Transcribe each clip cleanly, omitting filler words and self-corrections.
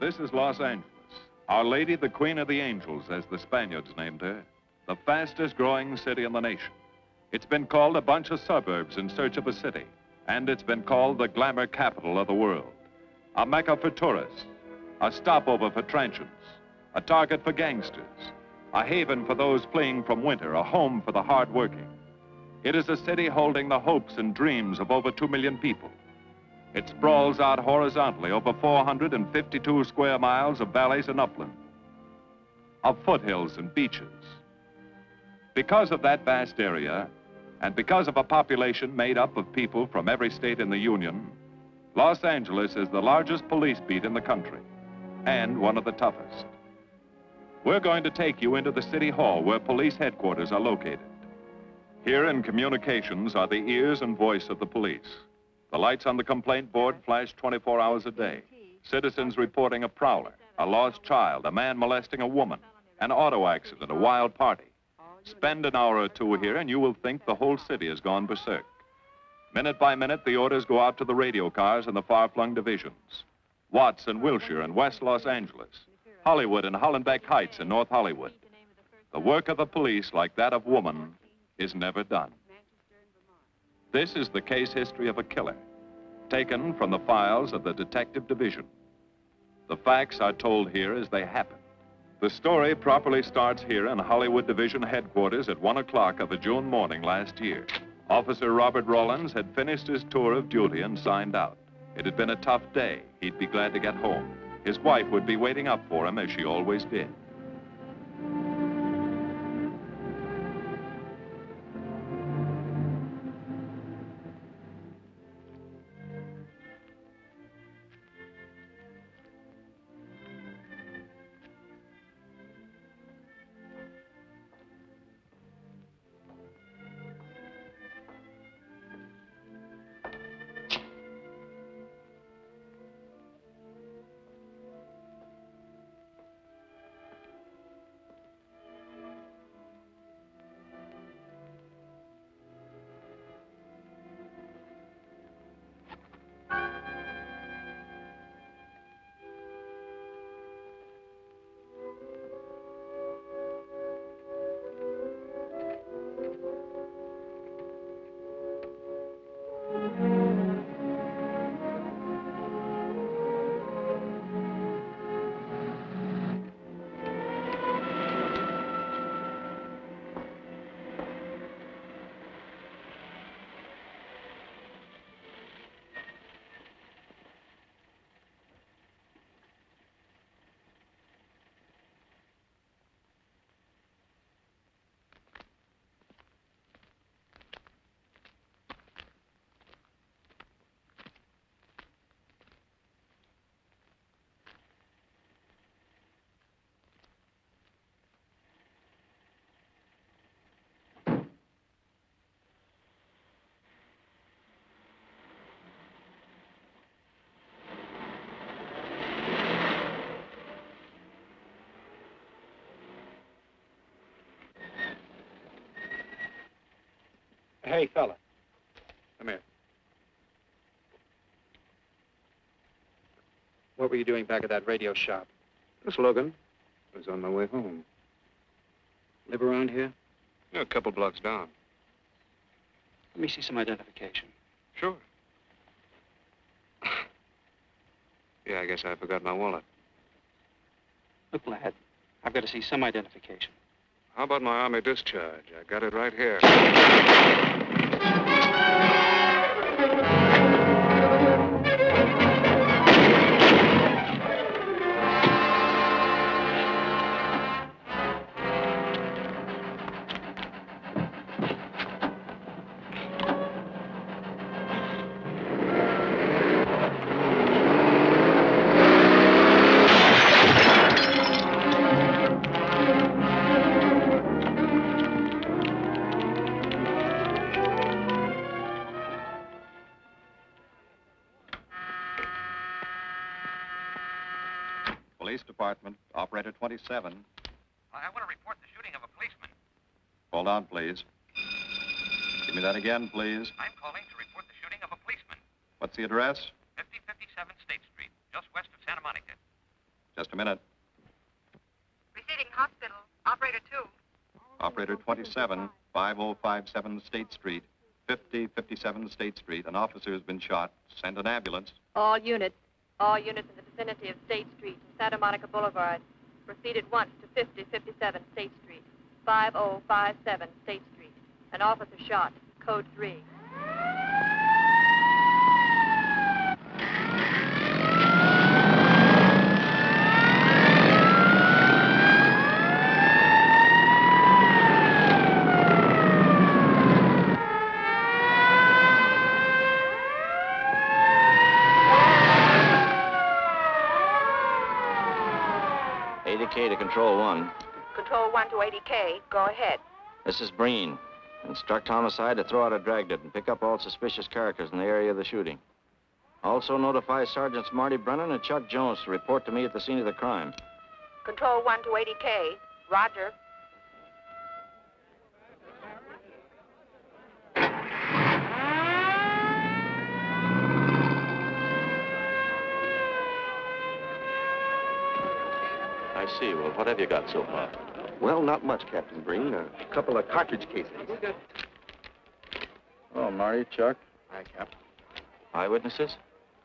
This is Los Angeles. Our Lady, the Queen of the Angels, as the Spaniards named her. The fastest growing city in the nation. It's been called a bunch of suburbs in search of a city. And it's been called the glamour capital of the world. A mecca for tourists. A stopover for transients. A target for gangsters. A haven for those fleeing from winter. A home for the hard-working. It is a city holding the hopes and dreams of over 2 million people. It sprawls out horizontally over 452 square miles of valleys and upland, of foothills and beaches. Because of that vast area, and because of a population made up of people from every state in the Union, Los Angeles is the largest police beat in the country, and one of the toughest. We're going to take you into the City Hall where police headquarters are located. Here in communications are the ears and voice of the police. The lights on the complaint board flash 24 hours a day. Citizens reporting a prowler, a lost child, a man molesting a woman, an auto accident, a wild party. Spend an hour or two here and you will think the whole city has gone berserk. Minute by minute, the orders go out to the radio cars in the far-flung divisions. Watts and Wilshire and West Los Angeles. Hollywood and Hollenbeck Heights in North Hollywood. The work of the police, like that of woman, is never done. This is the case history of a killer, taken from the files of the Detective Division. The facts are told here as they happen. The story properly starts here in Hollywood Division headquarters at 1 o'clock of a June morning last year. Officer Robert Rollins had finished his tour of duty and signed out. It had been a tough day. He'd be glad to get home. His wife would be waiting up for him as she always did. Hey, fella. Come here. What were you doing back at that radio shop? Just looking. I was on my way home. Live around here? Yeah, a couple blocks down. Let me see some identification. Sure. Yeah, I guess I forgot my wallet. Look, lad, I've got to see some identification. How about my Army discharge? I got it right here. Police Department, Operator 27. I want to report the shooting of a policeman. Hold on, please. Give me that again, please. I'm calling to report the shooting of a policeman. What's the address? 5057 State Street, just west of Santa Monica. Just a minute. Receiving hospital. Operator 2. Operator 27, 5057 State Street, 5057 State Street. An officer has been shot. Send an ambulance. All units in the vicinity of State Street and Santa Monica Boulevard. Proceed at once to 5057 State Street, 5057 State Street. An officer shot. Code 3. ADK to Control 1. Control 1 to 80K. Go ahead. This is Breen. Instruct homicide to throw out a dragnet and pick up all suspicious characters in the area of the shooting. Also notify Sergeants Marty Brennan and Chuck Jones to report to me at the scene of the crime. Control 1 to 80K. Roger. I see. Well, what have you got so far? Well, not much, Captain Breen. A couple of cartridge casings. Oh, Marty, Chuck. Hi, Cap. Eyewitnesses?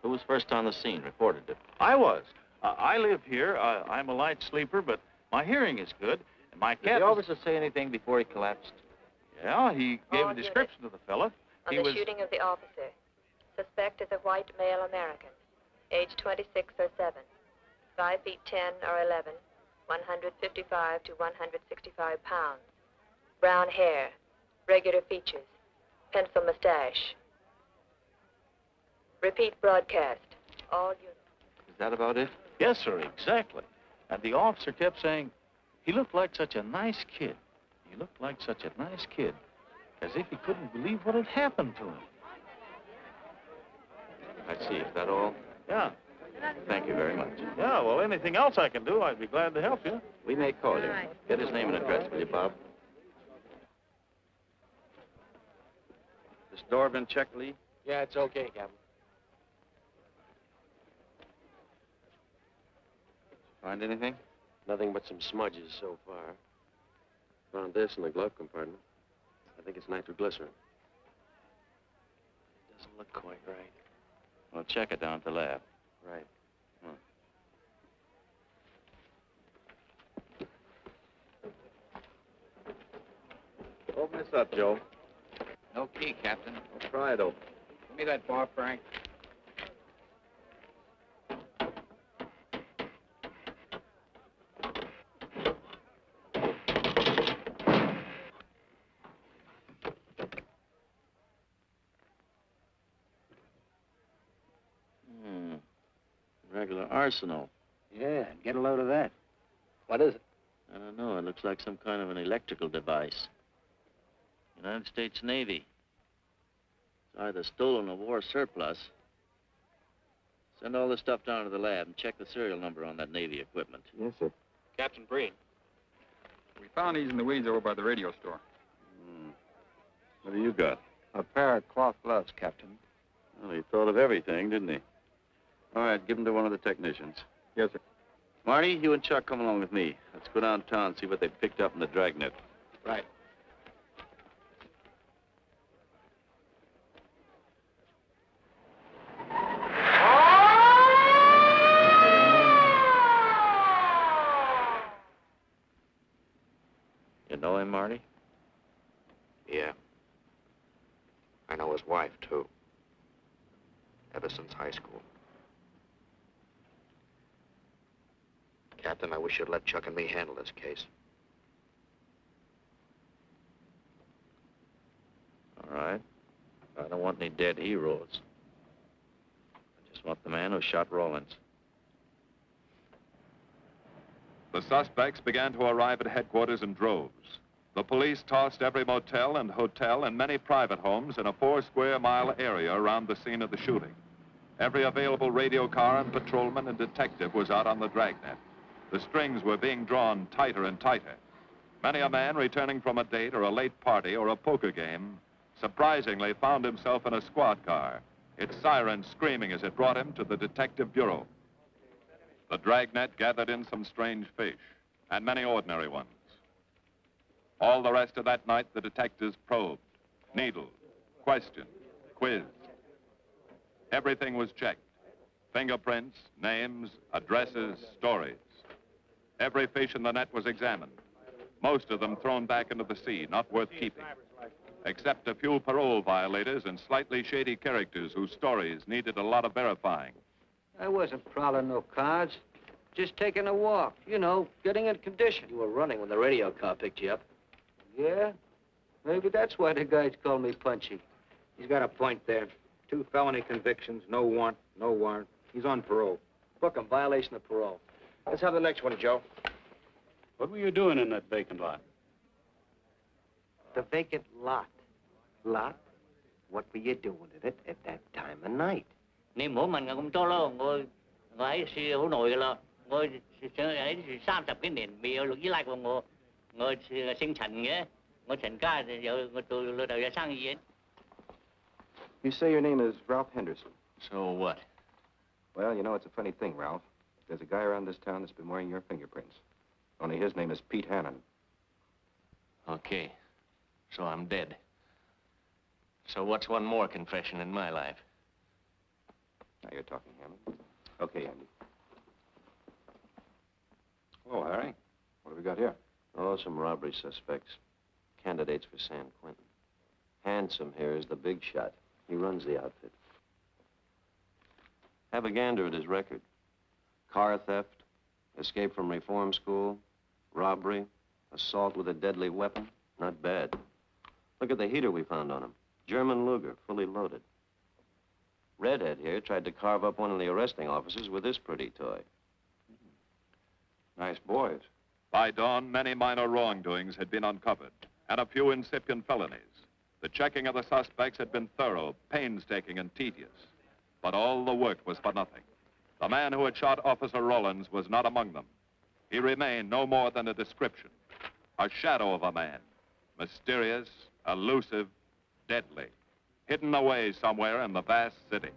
Who was first on the scene, reported it? I was. I live here. I'm a light sleeper, but my hearing is good. And my Did cat... the officer say anything before he collapsed? Yeah, he gave All a description of the fella. On He the was... shooting of the officer. Suspect is a white male American, age 26 or 7, 5 feet 10 or 11, 155 to 165 pounds, brown hair, regular features, pencil mustache. Repeat broadcast. All units. Is that about it? Yes, sir, exactly. And the officer kept saying, he looked like such a nice kid. He looked like such a nice kid. As if he couldn't believe what had happened to him. I see. Is that all? Yeah. Thank you very much. Yeah, well, anything else I can do, I'd be glad to help you. We may call you. Get his name and address, will you, Bob? This door been checked, Lee? Yeah, it's okay, Captain. Find anything? Nothing but some smudges so far. Found this in the glove compartment. I think it's nitroglycerin. Doesn't look quite right. Well, check it down at the lab. Right. Open this up, Joe. No key, Captain. I'll try it open. Give me that bar, Frank. Regular arsenal. Yeah, get a load of that. What is it? I don't know. It looks like some kind of an electrical device. United States Navy. It's either stolen or war surplus. Send all this stuff down to the lab and check the serial number on that Navy equipment. Yes, sir. Captain Breen. We found these in the weeds over by the radio store. What do you got? A pair of cloth gloves, Captain. Well, he thought of everything, didn't he? All right, give him to one of the technicians. Yes, sir. Marty, you and Chuck come along with me. Let's go downtown and see what they picked up in the dragnet. Right. You know him, Marty? Yeah. I know his wife, too. Ever since high school. Captain, I wish you'd let Chuck and me handle this case. All right. I don't want any dead heroes. I just want the man who shot Rawlins. The suspects began to arrive at headquarters in droves. The police tossed every motel and hotel and many private homes in a 4-square-mile area around the scene of the shooting. Every available radio car and patrolman and detective was out on the dragnet. The strings were being drawn tighter and tighter. Many a man returning from a date or a late party or a poker game surprisingly found himself in a squad car, its siren screaming as it brought him to the detective bureau. The dragnet gathered in some strange fish, and many ordinary ones. All the rest of that night, the detectives probed, needled, questioned, quizzed. Everything was checked. Fingerprints, names, addresses, stories. Every fish in the net was examined. Most of them thrown back into the sea, not worth keeping. Except a few parole violators and slightly shady characters whose stories needed a lot of verifying. I wasn't prowling no cards. Just taking a walk, you know, getting in condition. You were running when the radio car picked you up. Yeah? Maybe that's why the guys call me Punchy. He's got a point there. 2 felony convictions, no warrant, no warrant. He's on parole. Book him, violation of parole. Let's have the next one, Joe. What were you doing in that vacant lot? The vacant lot. Lot? What were you doing in it at that time of night? Nên mỗi mình cũng cho lo ngồi ấy xì hữu nội lo ngồi ấy 30cái年 bị luật dưới lại của ngồi sinh thành nghĩa ngồi thành ca giờ ngồi tù lừa đảo sang gì. You say your name is Ralph Henderson. So what? Well, you know, it's a funny thing, Ralph. There's a guy around this town that's been wearing your fingerprints. Only his name is Pete Hannon. Okay. So I'm dead. So what's one more confession in my life? Now you're talking, Hammond. Okay, Andy. Hello, Harry. What have we got here? Oh, some robbery suspects. Candidates for San Quentin. Handsome here is the big shot. He runs the outfit. Have a gander at his record. Car theft, escape from reform school, robbery, assault with a deadly weapon. Not bad. Look at the heater we found on him. German Luger, fully loaded. Redhead here tried to carve up one of the arresting officers with this pretty toy. Nice boys. By dawn, many minor wrongdoings had been uncovered, and a few incipient felonies. The checking of the suspects had been thorough, painstaking, and tedious. But all the work was for nothing. The man who had shot Officer Rollins was not among them. He remained no more than a description, a shadow of a man, mysterious, elusive, deadly, hidden away somewhere in the vast city.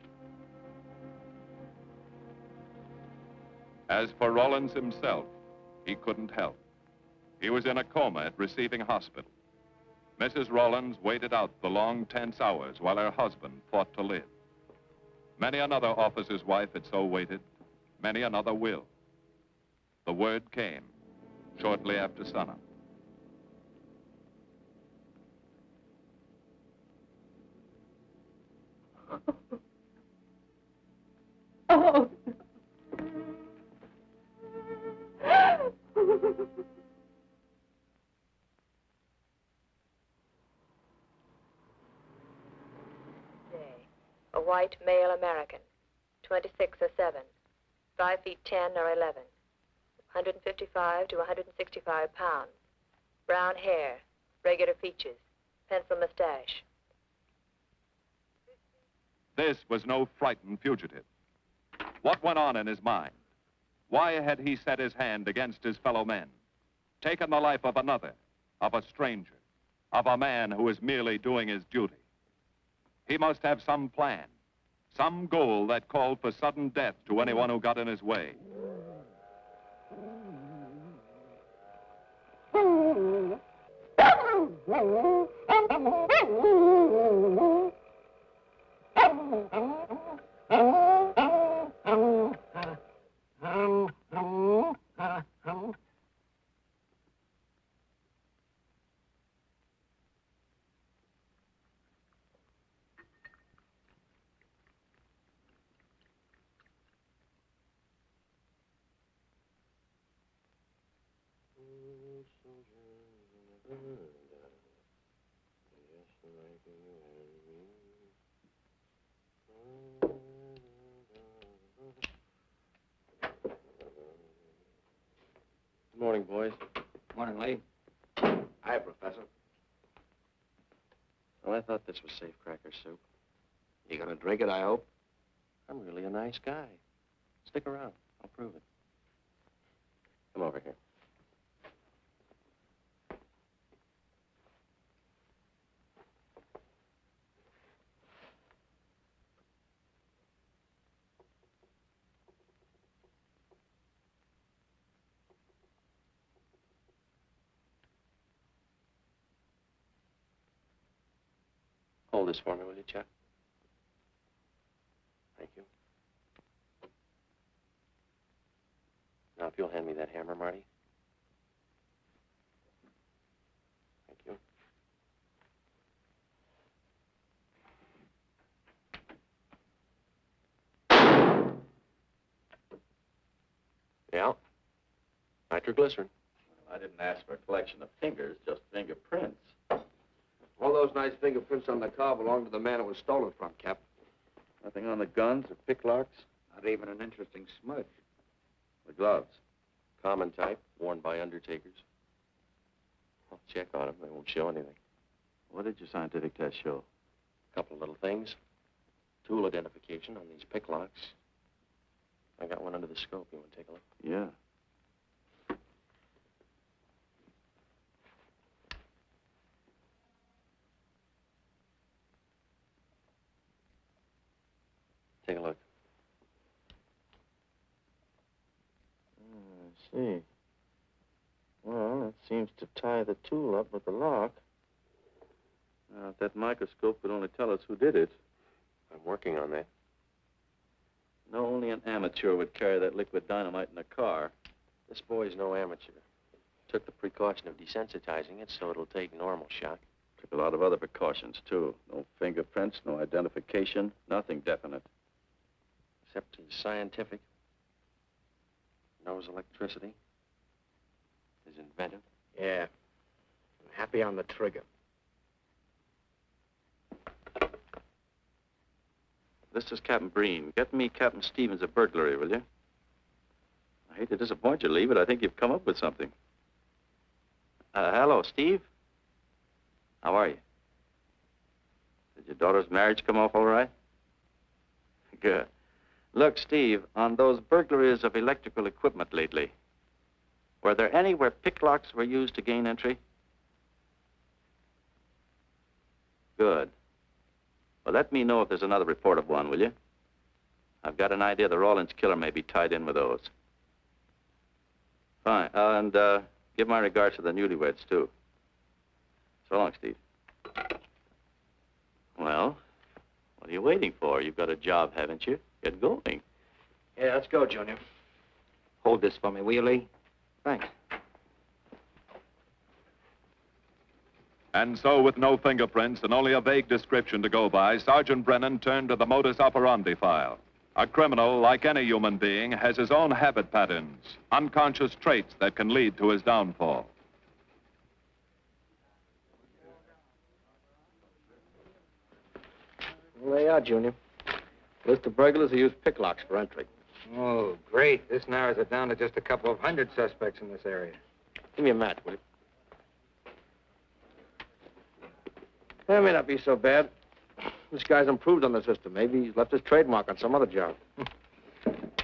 As for Rollins himself, he couldn't help. He was in a coma at receiving hospital. Mrs. Rollins waited out the long, tense hours while her husband fought to live. Many another officer's wife had so waited. Many another will. The word came shortly after sunup. Oh. A white male American, 26 or 7, 5 feet 10 or 11, 155 to 165 pounds, brown hair, regular features, pencil mustache. This was no frightened fugitive. What went on in his mind? Why had he set his hand against his fellow men, taken the life of another, of a stranger, of a man who was merely doing his duty? He must have some plan, some goal that called for sudden death to anyone who got in his way. Good morning, boys. Morning, Lee. Hi, Professor. Well, I thought this was safecracker soup. You gonna drink it, I hope? I'm really a nice guy. Stick around. I'll prove it. Come over here. Hold this for me, will you, Chuck? Thank you. Now, if you'll hand me that hammer, Marty. Thank you. Yeah. Nitroglycerin. I didn't ask for a collection of fingers, just fingerprints. All those nice fingerprints on the car belong to the man it was stolen from, Cap. Nothing on the guns or picklocks? Not even an interesting smudge. The gloves? Common type, worn by undertakers. I'll check on them. They won't show anything. What did your scientific test show? A couple of little things. Tool identification on these picklocks. I got one under the scope. You want to take a look? Yeah. Take a look. I see. Well, it seems to tie the tool up with the lock. Now, if that microscope would only tell us who did it. I'm working on that. No, only an amateur would carry that liquid dynamite in a car. This boy's no amateur. Took the precaution of desensitizing it so it'll take normal shock. Took a lot of other precautions, too. No fingerprints, no identification, nothing definite. Except he's scientific. Knows electricity. Is inventive. Yeah. I'm happy on the trigger. This is Captain Breen. Get me Captain Stevens a burglary, will you? I hate to disappoint you, Lee, but I think you've come up with something. Hello, Steve. How are you? Did your daughter's marriage come off all right? Good. Look, Steve, on those burglaries of electrical equipment lately, were there any where picklocks were used to gain entry? Good. Well, let me know if there's another report of one, will you? I've got an idea the Rawlins killer may be tied in with those. Fine. And give my regards to the newlyweds, too. So long, Steve. Well, what are you waiting for? You've got a job, haven't you? Get going. Yeah, let's go, Junior. Hold this for me, will you, Lee? Thanks. And so, with no fingerprints and only a vague description to go by, Sergeant Brennan turned to the modus operandi file. A criminal, like any human being, has his own habit patterns, unconscious traits that can lead to his downfall. Well, there you are, Junior. List of burglars who use picklocks for entry. Oh, great. This narrows it down to just a couple of hundred suspects in this area. Give me a match, will you? That may not be so bad. This guy's improved on the system. Maybe he's left his trademark on some other job.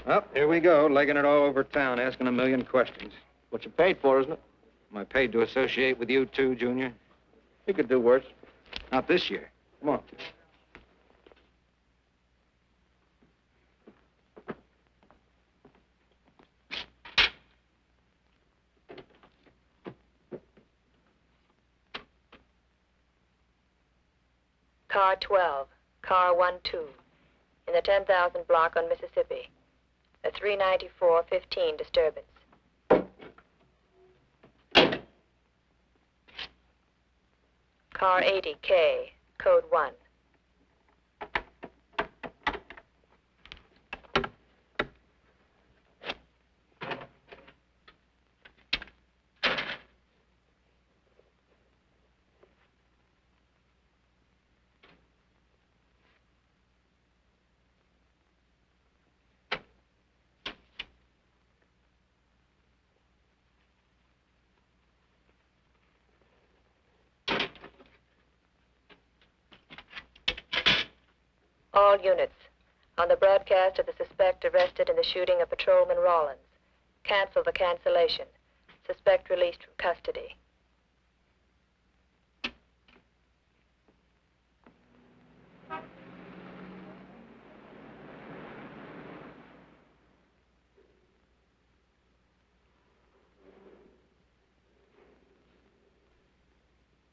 Well, here we go, legging it all over town, asking a million questions. What you paid for, isn't it? Am I paid to associate with you, too, Junior? You could do worse. Not this year. Come on. Car 12, car 12, in the 10,000 block on Mississippi. A 394-15 disturbance. Car 80K, code 1. All units, on the broadcast of the suspect arrested in the shooting of Patrolman Rawlins. Cancel the cancellation. Suspect released from custody.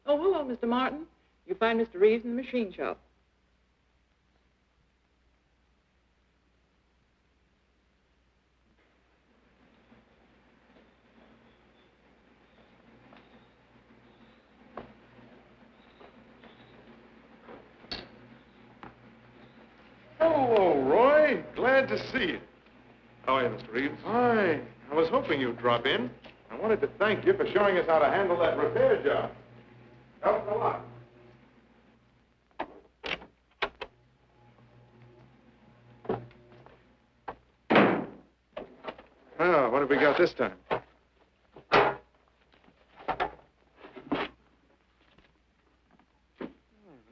Oh, hello, Mr. Martin. You find Mr. Reeves in the machine shop. Hello, Roy. Glad to see you. How are you, Mr. Reeves? Hi. I was hoping you'd drop in. I wanted to thank you for showing us how to handle that repair job. Helped a lot. Oh, what have we got this time?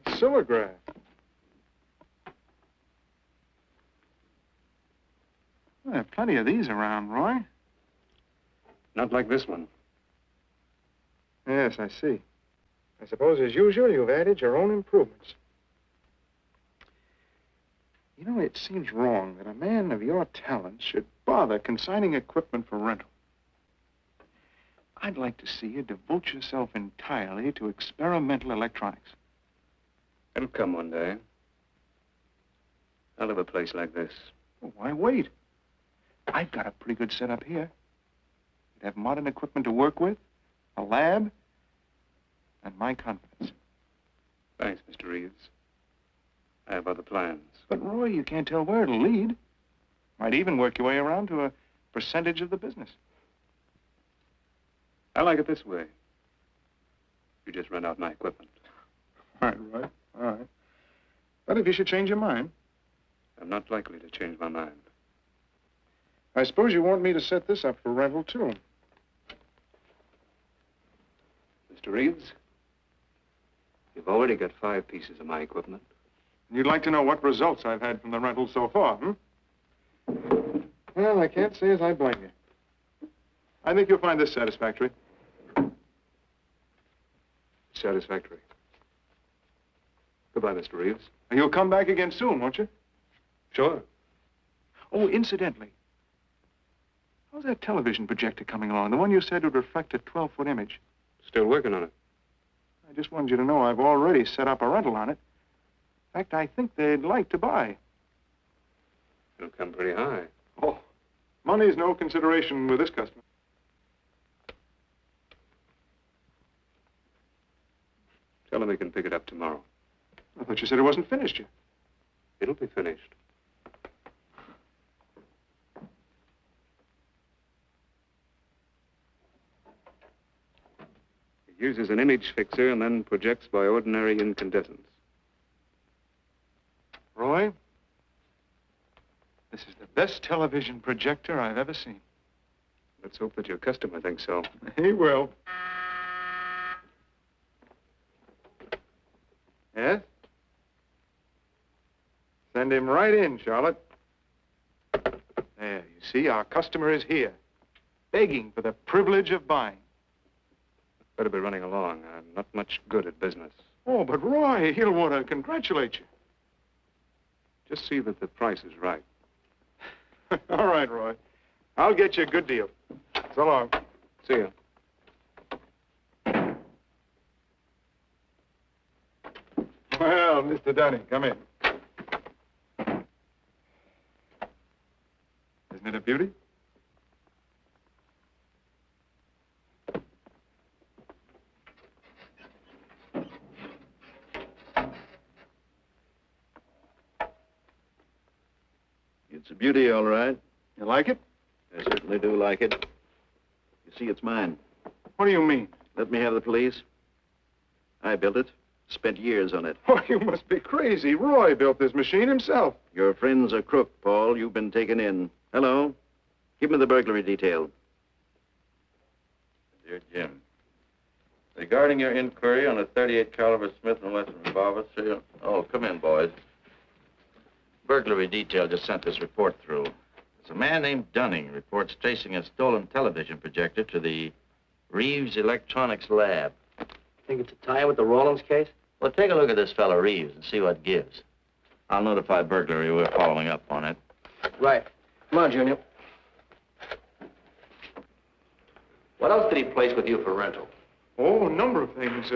Silograph. Well, there are plenty of these around, Roy. Not like this one. Yes, I see. I suppose, as usual, you've added your own improvements. You know, it seems wrong that a man of your talents should bother consigning equipment for rental. I'd like to see you devote yourself entirely to experimental electronics. It'll come one day. I'll have a place like this. Well, why wait? I've got a pretty good setup here. You'd have modern equipment to work with, a lab, and my confidence. Thanks, Mr. Reeves. I have other plans. But, Roy, you can't tell where it'll lead. Might even work your way around to a percentage of the business. I like it this way. You just rent out my equipment. All right. All right. But if you should change your mind... I'm not likely to change my mind. I suppose you want me to set this up for rental, too. Mr. Reeves, you've already got 5 pieces of my equipment. You'd like to know what results I've had from the rental so far, Well, I can't say as I blame you. I think you'll find this satisfactory. Satisfactory. Goodbye, Mr. Reeves. And you'll come back again soon, won't you? Sure. Oh, incidentally, how's that television projector coming along? The one you said would reflect a 12-foot image. Still working on it. I just wanted you to know I've already set up a rental on it. In fact, I think they'd like to buy. It'll come pretty high. Oh, money's no consideration with this customer. Tell him he can pick it up tomorrow. I thought you said it wasn't finished yet. It'll be finished. It uses an image fixer and then projects by ordinary incandescence. Roy, this is the best television projector I've ever seen. Let's hope that your customer thinks so. He will. Yes? Send him right in, Charlotte. There, you see, our customer is here, begging for the privilege of buying. Better be running along. I'm not much good at business. Oh, but Roy, he'll want to congratulate you. Just see that the price is right. All right, Roy. I'll get you a good deal. So long. See you. Well, Mr. Dunning, come in. Isn't it a beauty? It's a beauty, all right. You like it? I certainly do like it. You see, it's mine. What do you mean? Let me have the police. I built it. Spent years on it. Oh, you must be crazy. Roy built this machine himself. Your friend's a crook, Paul. You've been taken in. Hello? Give me the burglary detail. Dear Jim, regarding your inquiry on a .38 caliber Smith & Wesson revolver, serial... Oh, come in, boys. Burglary detail just sent this report through. It's a man named Dunning reports tracing a stolen television projector to the Reeves Electronics Lab. Think it's a tie with the Rawlins case? Well, take a look at this fellow Reeves and see what gives. I'll notify burglary we're following up on it. Right. Come on, Junior. What else did he place with you for rental? Oh, a number of things.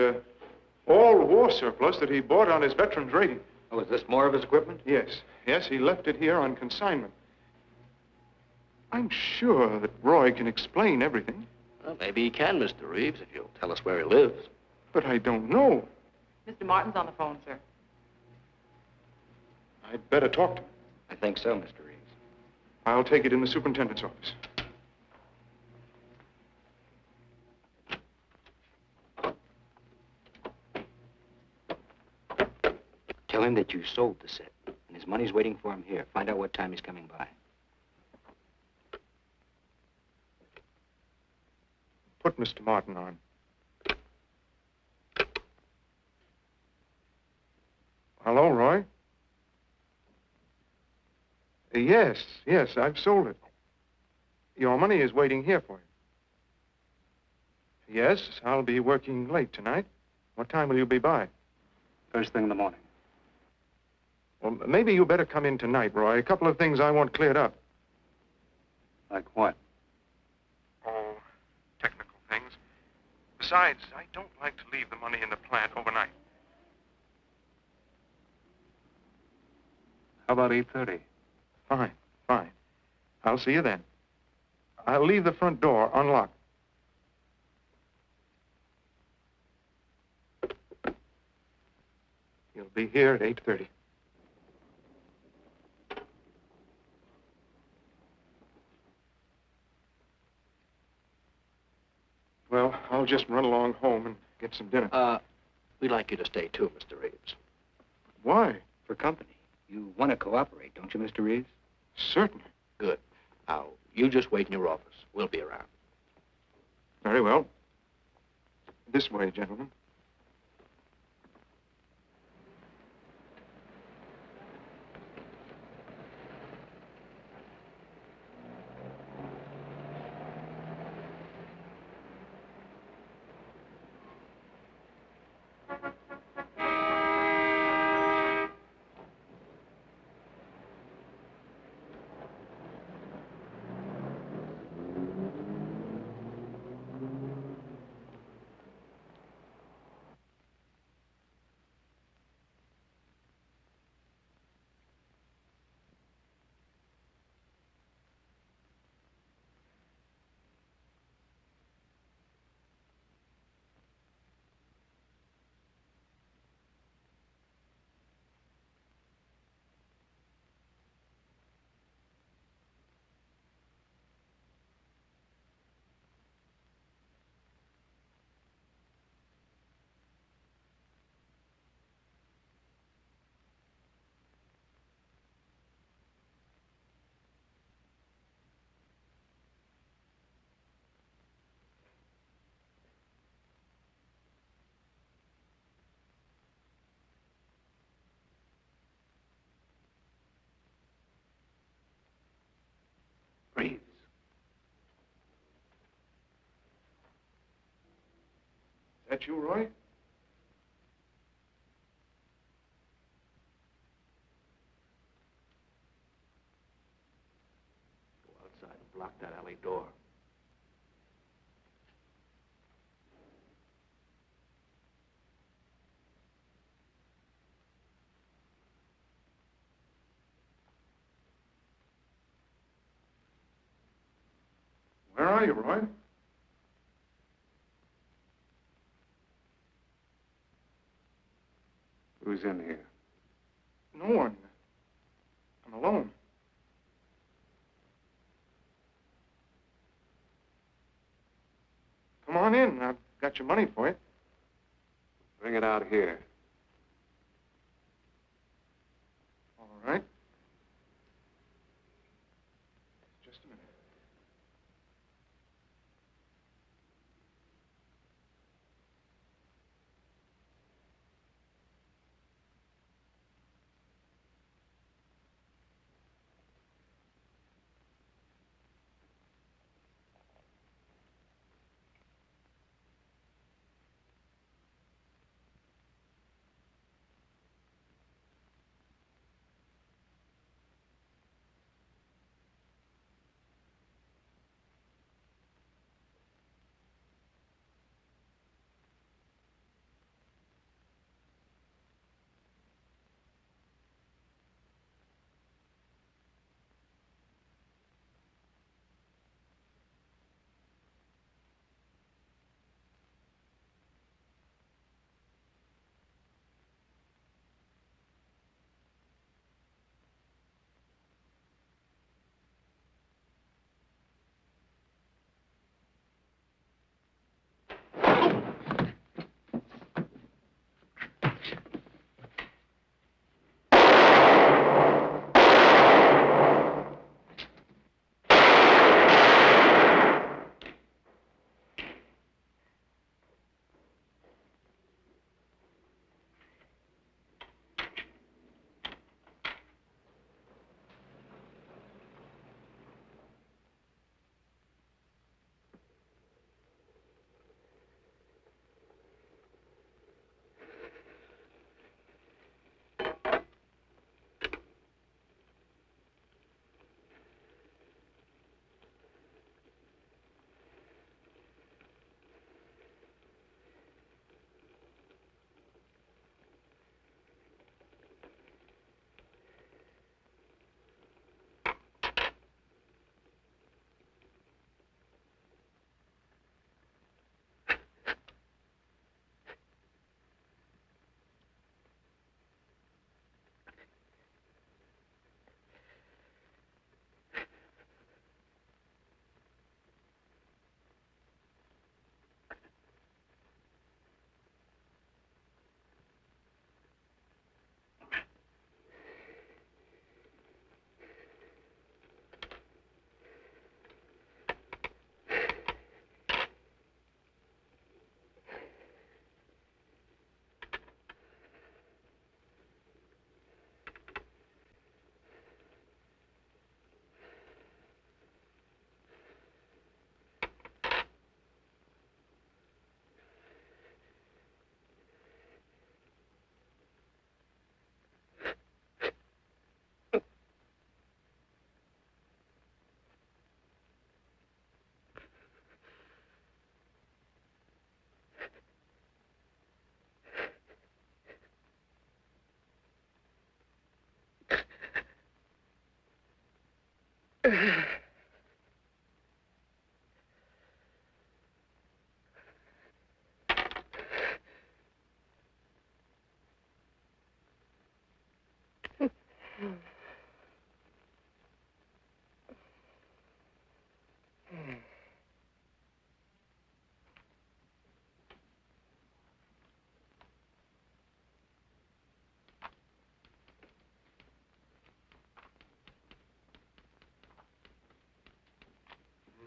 All war surplus that he bought on his veterans rating. Oh, is this more of his equipment? Yes. Yes, he left it here on consignment. I'm sure that Roy can explain everything. Well, maybe he can, Mr. Reeves, if you'll tell us where he lives. But I don't know. Mr. Martin's on the phone, sir. I'd better talk to him. I think so, Mr. Reeves. I'll take it in the superintendent's office. Tell him that you sold the set, and his money's waiting for him here. Find out what time he's coming by. Put Mr. Martin on. Hello, Roy? Yes, I've sold it. Your money is waiting here for you. Yes, I'll be working late tonight. What time will you be by? First thing in the morning. Well, maybe you better come in tonight, Roy. A couple of things I want cleared up. Like what? Oh, technical things. Besides, I don't like to leave the money in the plant overnight. How about 8:30? Fine. I'll see you then. I'll leave the front door unlocked. You'll be here at 8:30. Well, I'll just run along home and get some dinner. We'd like you to stay too, Mr. Reeves. Why? For company. You want to cooperate, don't you, Mr. Reeves? Certainly. Good. Now, you just wait in your office. We'll be around. Very well. This way, gentlemen. Reeves. Is that you, Roy? Go outside and block that alley door. Where are you, Roy? Who's in here? No one. I'm alone. Come on in. I've got your money for you. Bring it out here. All right. Just a minute.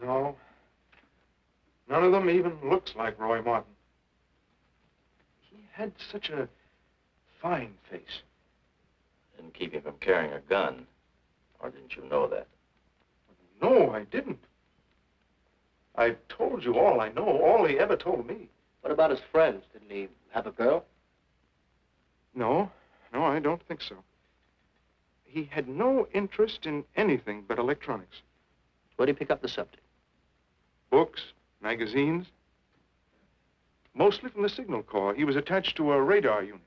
No. None of them even looks like Roy Martin. He had such a fine face. Didn't keep him from carrying a gun. Or didn't you know that? No, I didn't. I told you all I know, all he ever told me. What about his friends? Didn't he have a girl? No, I don't think so. He had no interest in anything but electronics. Where'd he pick up the subject? Books, magazines. Mostly from the Signal Corps. He was attached to a radar unit.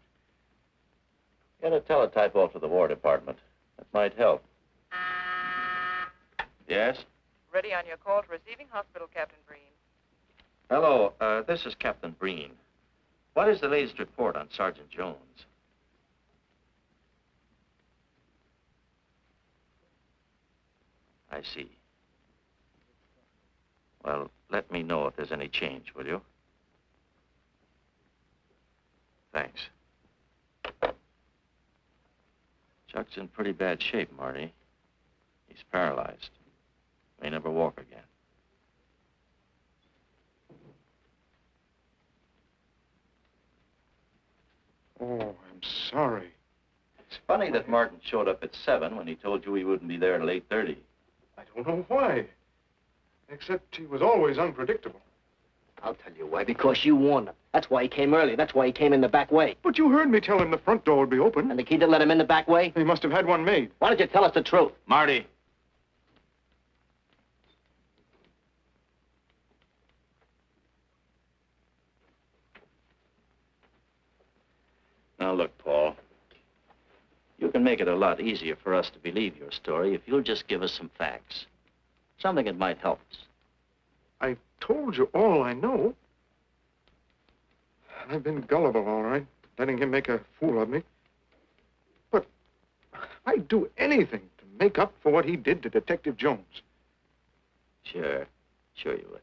Get a teletype off to the War Department. That might help. Yes? Ready on your call to receiving hospital, Captain Breen. Hello, this is Captain Breen. What is the latest report on Sergeant Jones? I see. Well, let me know if there's any change, will you? Thanks. Chuck's in pretty bad shape, Marty. He's paralyzed. May never walk again. Oh, I'm sorry. It's funny that Martin showed up at 7 when he told you he wouldn't be there till 8:30. I don't know why. Except he was always unpredictable. I'll tell you why. Because you warned him. That's why he came early. That's why he came in the back way. But you heard me tell him the front door would be open. And the key didn't let him in the back way? He must have had one made. Why don't you tell us the truth? Marty. Now, look, Paul. You can make it a lot easier for us to believe your story if you'll just give us some facts. Something that might help us. I told you all I know. I've been gullible, all right, letting him make a fool of me. But I'd do anything to make up for what he did to Detective Jones. Sure you would.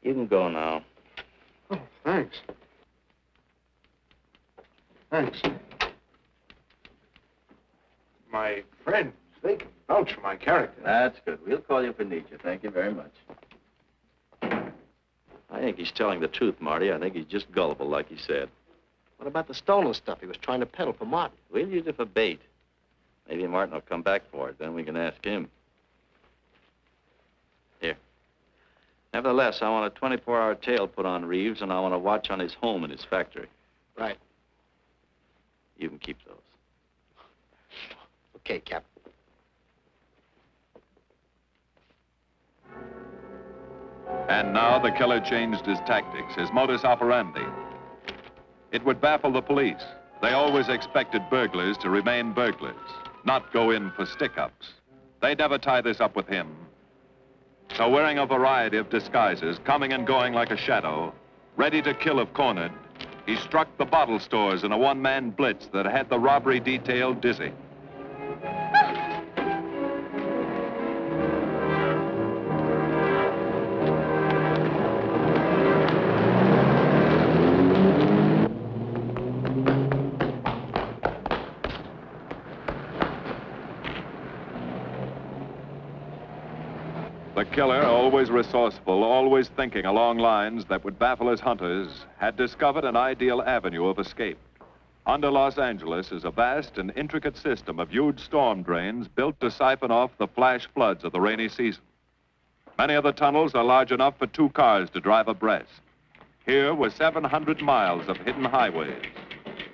You can go now. Oh, thanks. Thanks. My friends, they can vouch for my character. That's good. We'll call you if we need you. Thank you very much. I think he's telling the truth, Marty. I think he's just gullible, like he said. What about the stolen stuff he was trying to peddle for Martin? We'll use it for bait. Maybe Martin will come back for it. Then we can ask him. Here. Nevertheless, I want a 24-hour tail put on Reeves, and I want a watch on his home and his factory. Right. You can keep those. Okay, Captain. And now the killer changed his tactics, his modus operandi. It would baffle the police. They always expected burglars to remain burglars, not go in for stick-ups. They'd never tie this up with him. So wearing a variety of disguises, coming and going like a shadow, ready to kill if cornered, he struck the bottle stores in a one-man blitz that had the robbery detail dizzy. The killer, always resourceful, always thinking along lines that would baffle his hunters, had discovered an ideal avenue of escape. Under Los Angeles is a vast and intricate system of huge storm drains built to siphon off the flash floods of the rainy season. Many of the tunnels are large enough for 2 cars to drive abreast. Here were 700 miles of hidden highways,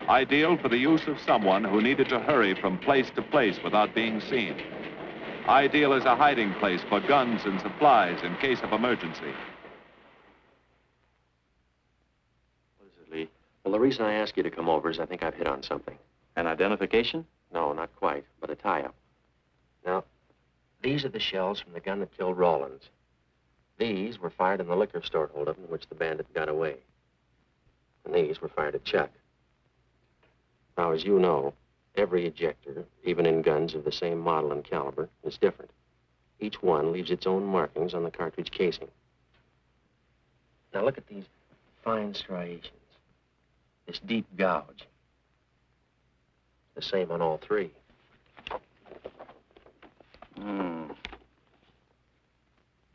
ideal for the use of someone who needed to hurry from place to place without being seen. Ideal as a hiding place for guns and supplies in case of emergency. What is it, Lee? Well, the reason I ask you to come over is I think I've hit on something. An identification? No, not quite, but a tie-up. Now, These are the shells from the gun that killed Rawlins. These were fired in the liquor store holdup in which the bandit got away. And these were fired at Chuck. Now, as you know, every ejector, even in guns of the same model and caliber, is different. Each one leaves its own markings on the cartridge casing. Now, look at these fine striations. This deep gouge. The same on all three.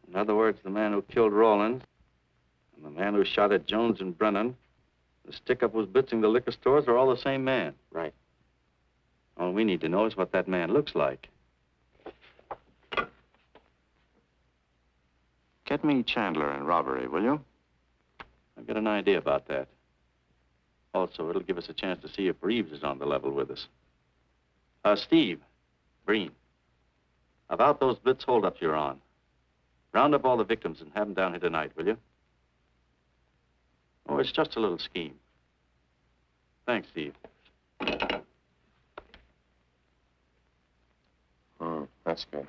In other words, the man who killed Rawlins and the man who shot at Jones and Brennan, the stick-up who's blitzing the liquor stores are all the same man. Right. All we need to know is what that man looks like. Get me Chandler in robbery, will you? I've got an idea about that. Also, it'll give us a chance to see if Reeves is on the level with us. Steve, Breen, about those blitz holdups you're on. Round up all the victims and have them down here tonight, will you? Oh, it's just a little scheme. Thanks, Steve. That's good.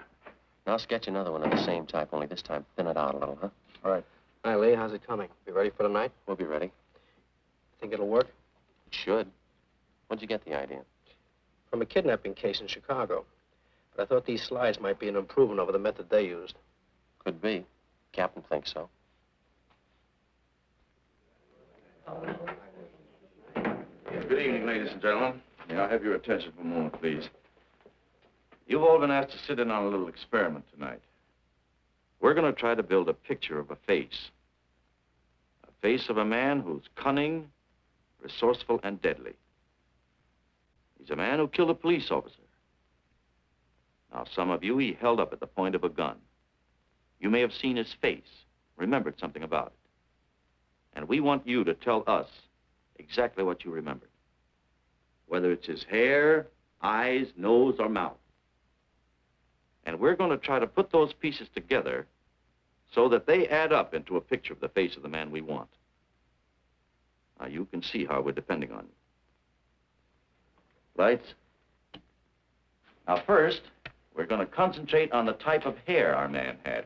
Now sketch another one of the same type, only this time thin it out a little, huh? All right. Hi, Lee. How's it coming? Be ready for tonight? We'll be ready. Think it'll work? It should. Where'd you get the idea? From a kidnapping case in Chicago. But I thought these slides might be an improvement over the method they used. Could be. Captain thinks so. Good evening, ladies and gentlemen. May I have your attention for a moment, please? You've all been asked to sit in on a little experiment tonight. We're going to try to build a picture of a face. A face of a man who's cunning, resourceful, and deadly. He's a man who killed a police officer. Now, some of you he held up at the point of a gun. You may have seen his face, remembered something about it. And we want you to tell us exactly what you remembered. Whether it's his hair, eyes, nose, or mouth. And we're going to try to put those pieces together so that they add up into a picture of the face of the man we want. Now, you can see how we're depending on you. Lights? Now, first, we're going to concentrate on the type of hair our man had.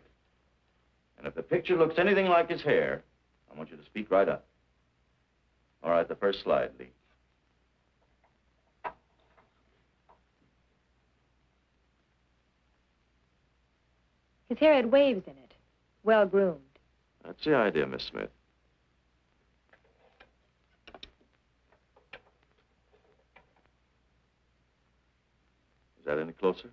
And if the picture looks anything like his hair, I want you to speak right up. All right, the first slide, Lee. His hair had waves in it, well-groomed. That's the idea, Miss Smith. Is that any closer?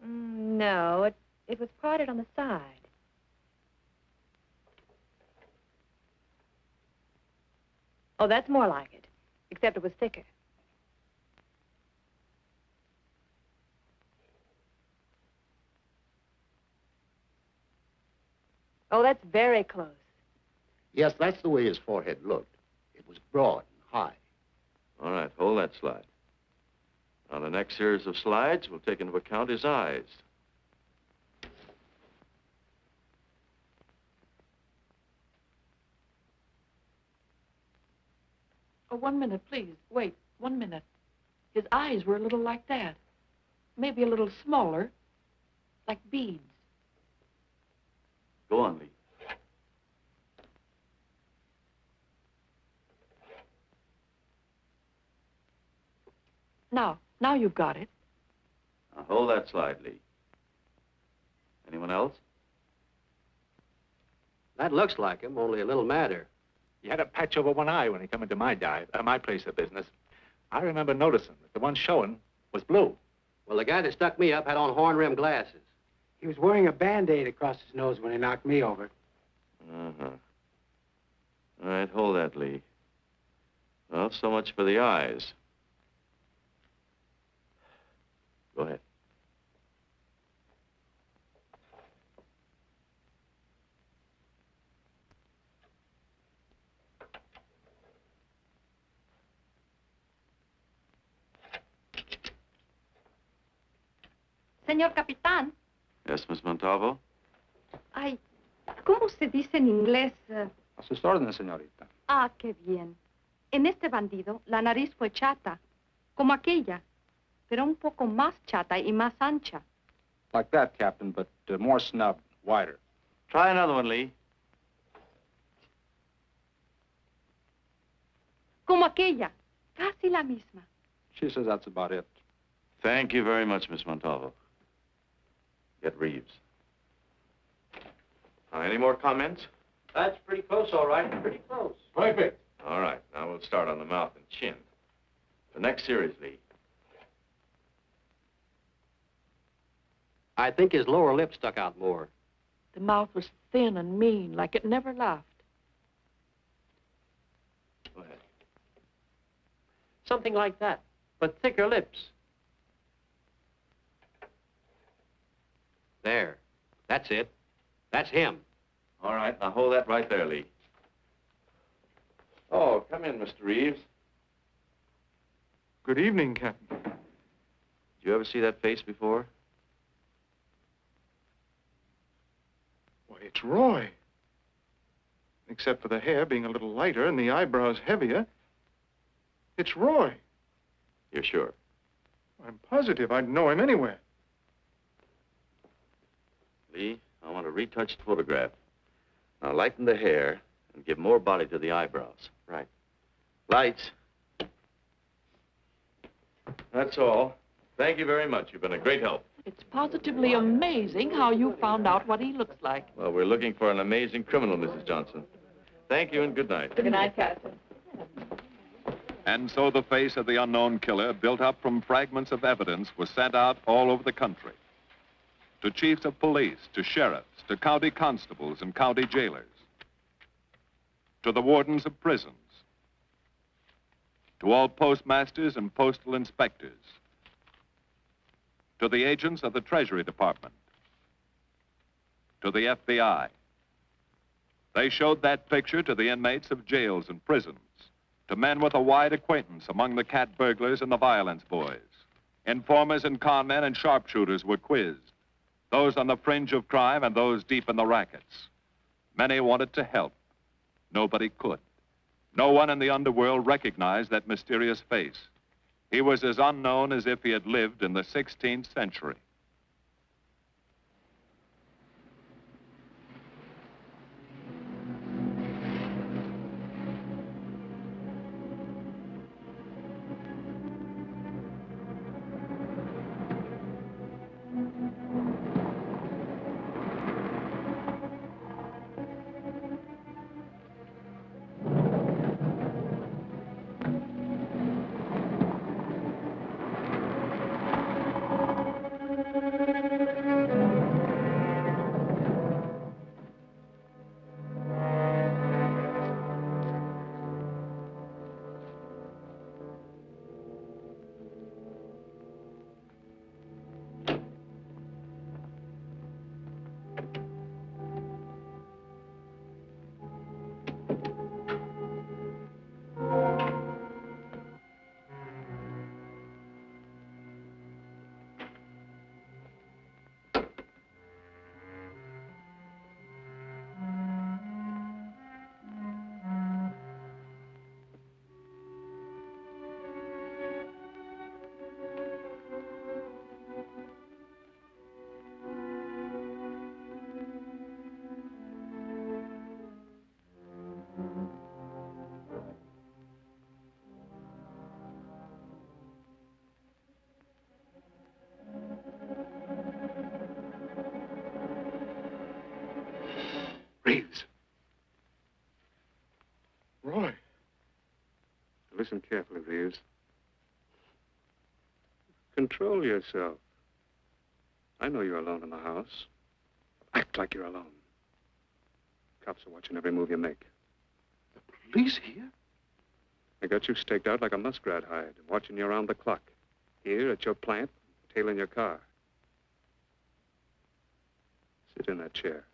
No, it was parted on the side. Oh, that's more like it, except it was thicker. Oh, that's very close. Yes, that's the way his forehead looked. It was broad and high. All right, hold that slide. On the next series of slides, we'll take into account his eyes. Oh, 1 minute, please. Wait, 1 minute. His eyes were a little like that. Maybe a little smaller, like beads. Go on, Lee. Now you've got it. Now, hold that slide, Lee. Anyone else? That looks like him, only a little madder. He had a patch over one eye when he come into my my place of business. I remember noticing that the one showing was blue. Well, the guy that stuck me up had on horn-rimmed glasses. He was wearing a Band-Aid across his nose when he knocked me over. Uh-huh. All right, hold that, Lee. Well, so much for the eyes. Go ahead. Señor Capitán. Yes, Miss Montalvo? Ay, ¿cómo se dice en inglés? A sus órdenes, señorita. Ah, qué bien. En este bandido, la nariz fue chata, como aquella, pero un poco más chata y más ancha. Like that, Captain, but more snubbed, wider. Try another one, Lee. Como aquella. Casi la misma. She says that's about it. Thank you very much, Miss Montalvo. Get Reeves. Any more comments? That's pretty close, all right. Pretty close. Perfect. All right, now we'll start on the mouth and chin. The next series, Lee. I think his lower lip stuck out more. The mouth was thin and mean, like it never laughed. Go ahead. Something like that, but thicker lips. There. That's it. That's him. All right, now hold that right there, Lee. Oh, come in, Mr. Reeves. Good evening, Captain. Did you ever see that face before? Why, it's Roy. Except for the hair being a little lighter and the eyebrows heavier. It's Roy. You're sure? I'm positive I'd know him anywhere. Lee, I want a retouched photograph. Now lighten the hair and give more body to the eyebrows. Right. Lights. That's all. Thank you very much. You've been a great help. It's positively amazing how you found out what he looks like. Well, we're looking for an amazing criminal, Mrs. Johnson. Thank you and good night. Good night, Captain. And so the face of the unknown killer, built up from fragments of evidence, was sent out all over the country. To chiefs of police, to sheriffs, to county constables and county jailers, to the wardens of prisons, to all postmasters and postal inspectors, to the agents of the Treasury Department, to the FBI. They showed that picture to the inmates of jails and prisons, to men with a wide acquaintance among the cat burglars and the violence boys. Informers and conmen and sharpshooters were quizzed, those on the fringe of crime and those deep in the rackets. Many wanted to help. Nobody could. No one in the underworld recognized that mysterious face. He was as unknown as if he had lived in the 16th century. Reeves. Roy. Listen carefully, Reeves. Control yourself. I know you're alone in the house. Act like you're alone. Cops are watching every move you make. The police here? They got you staked out like a muskrat hide, watching you around the clock. Here at your plant, tailing your car. Sit in that chair.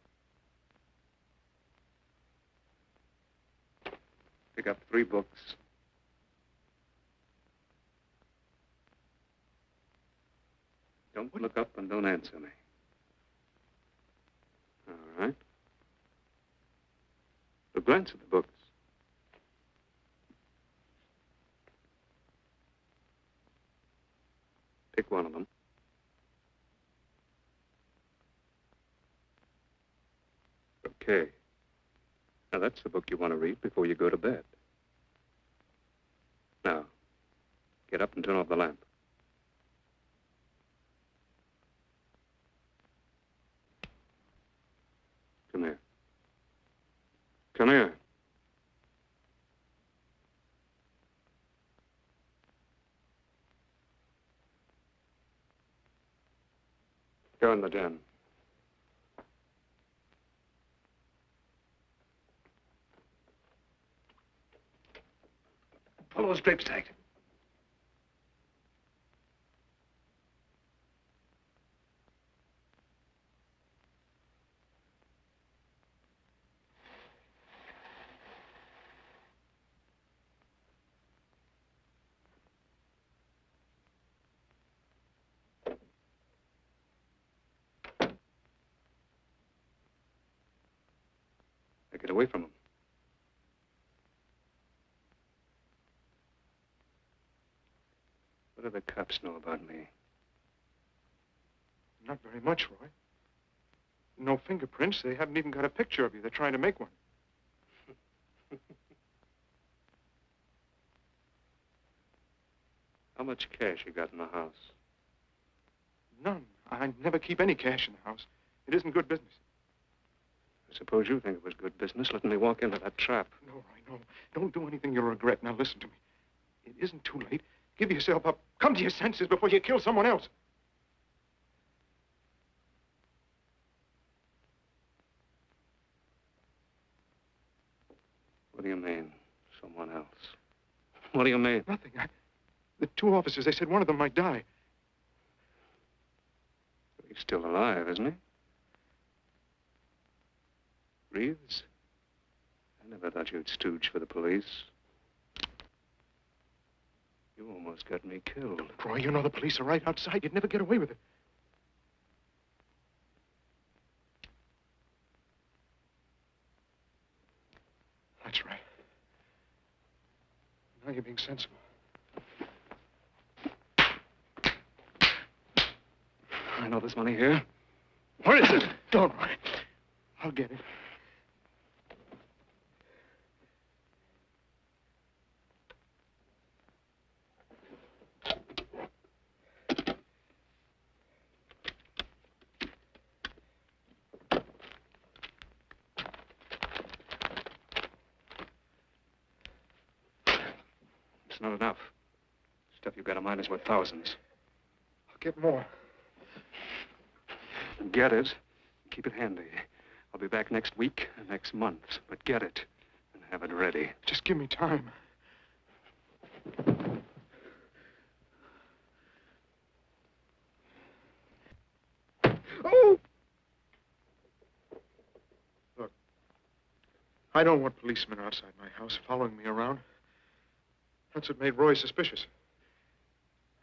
Pick up 3 books. Don't look up and don't answer me. All right. But glance at the books. Pick one of them. Okay. Now, that's the book you want to read before you go to bed. Now, get up and turn off the lamp. Come here. Come here. Go in the den. Pull those drapes tight. Now get away from him. What do the cops know about me? Not very much, Roy. No fingerprints. They haven't even got a picture of you. They're trying to make one. How much cash you got in the house? None. I never keep any cash in the house. It isn't good business. I suppose you think it was good business letting me walk into that trap. No, Roy, no. Don't do anything you'll regret. Now listen to me. It isn't too late. Give yourself up. Come to your senses before you kill someone else. What do you mean, someone else? What do you mean? Nothing. The two officers, they said one of them might die. He's still alive, isn't he? Reeves? I never thought you'd stooge for the police. You almost got me killed. Roy, you know the police are right outside. You'd never get away with it. That's right. Now you're being sensible. I know there's money here. Where is it? Don't worry. I'll get it. It's not enough. Stuff you've got in mind is worth thousands. I'll get more. Get it. Keep it handy. I'll be back next week, next month. But get it and have it ready. Just give me time. Oh! Look, I don't want policemen outside my house following me around. That's what made Roy suspicious.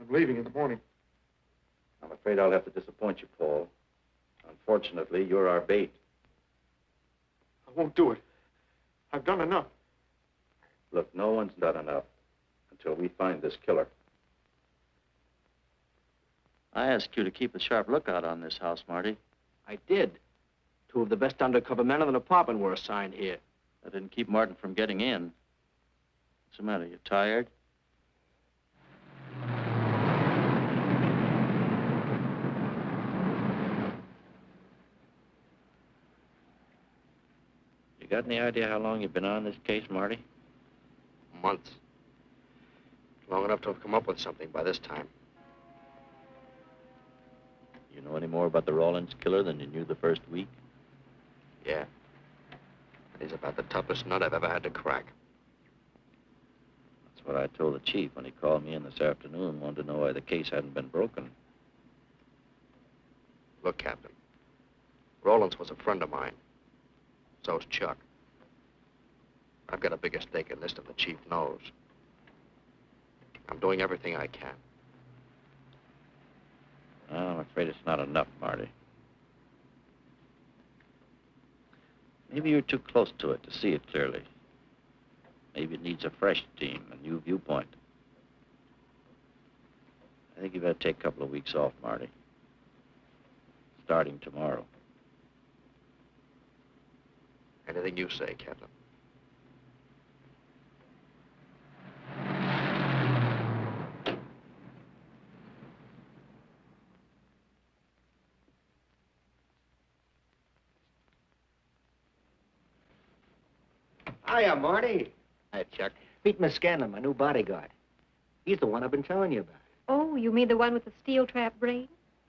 I'm leaving in the morning. I'm afraid I'll have to disappoint you, Paul. Unfortunately, you're our bait. I won't do it. I've done enough. Look, no one's done enough until we find this killer. I asked you to keep a sharp lookout on this house, Marty. I did. Two of the best undercover men in the department were assigned here. That didn't keep Martin from getting in. What's the matter? You tired? You got any idea how long you've been on this case, Marty? Months. Long enough to have come up with something by this time. You know any more about the Rawlins killer than you knew the first week? Yeah. And he's about the toughest nut I've ever had to crack. That's what I told the chief when he called me in this afternoon, wanted to know why the case hadn't been broken. Look, Captain. Rawlins was a friend of mine. So's Chuck. I've got a bigger stake in this than the chief knows. I'm doing everything I can. Well, I'm afraid it's not enough, Marty. Maybe you're too close to it to see it clearly. Maybe it needs a fresh team, a new viewpoint. I think you better take a couple of weeks off, Marty. Starting tomorrow. Anything you say, Captain. Hiya, Marty. Hi, Chuck. Meet Miss Scanlon, my new bodyguard. He's the one I've been telling you about. Oh, you mean the one with the steel trap brain?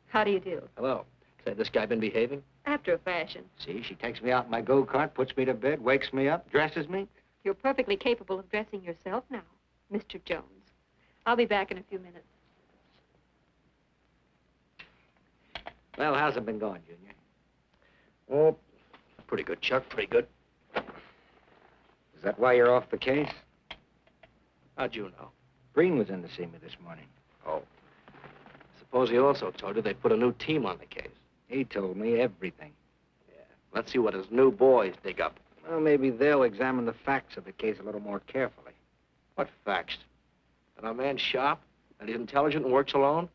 How do you do? Hello. Say, this guy been behaving? After a fashion. See, she takes me out in my go-kart, puts me to bed, wakes me up, dresses me. You're perfectly capable of dressing yourself now, Mr. Jones. I'll be back in a few minutes. Well, how's it been going, Junior? Oh, pretty good, Chuck, pretty good. Is that why you're off the case? How'd you know? Breen was in to see me this morning. Oh. Suppose he also told you they put a new team on the case. He told me everything. Yeah. Let's see what his new boys dig up. Well, maybe they'll examine the facts of the case a little more carefully. What facts? That our man's sharp, that he's intelligent and works alone,